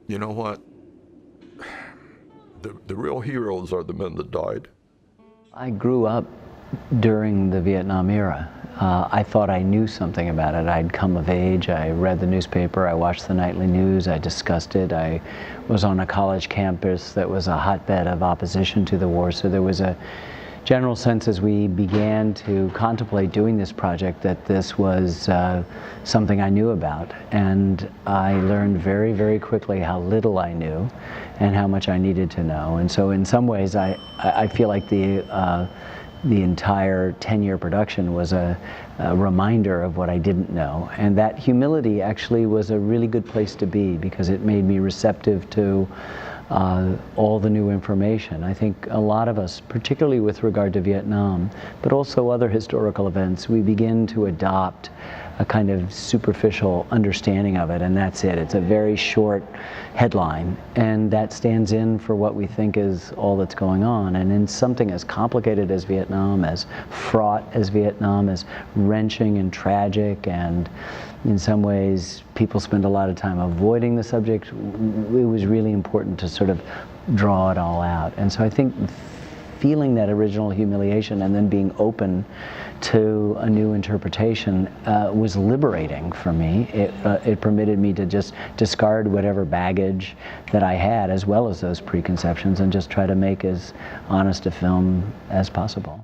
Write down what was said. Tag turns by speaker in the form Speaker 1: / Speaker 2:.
Speaker 1: You know what? The real heroes are the men that died.
Speaker 2: I grew up during the Vietnam era. I thought I knew something about it. I'd come of age, I read the newspaper, I watched the nightly news, I discussed it. I was on a college campus that was a hotbed of opposition to the war, so there was a general sense as we began to contemplate doing this project that this was something I knew about. And I learned very, very quickly how little I knew and how much I needed to know. And so in some ways I feel like the entire 10-year production was a reminder of what I didn't know. And that humility actually was a really good place to be, because it made me receptive to all the new information. I think a lot of us, particularly with regard to Vietnam, but also other historical events, we begin to adopt a kind of superficial understanding of it, and that's it. It's a very short headline, and that stands in for what we think is all that's going on. And in something as complicated as Vietnam, as fraught as Vietnam, as wrenching and tragic, and in some ways people spend a lot of time avoiding the subject, it was really important to sort of draw it all out. And so I think feeling that original humiliation and then being open to a new interpretation was liberating for me. It permitted me to just discard whatever baggage that I had, as well as those preconceptions, and just try to make as honest a film as possible.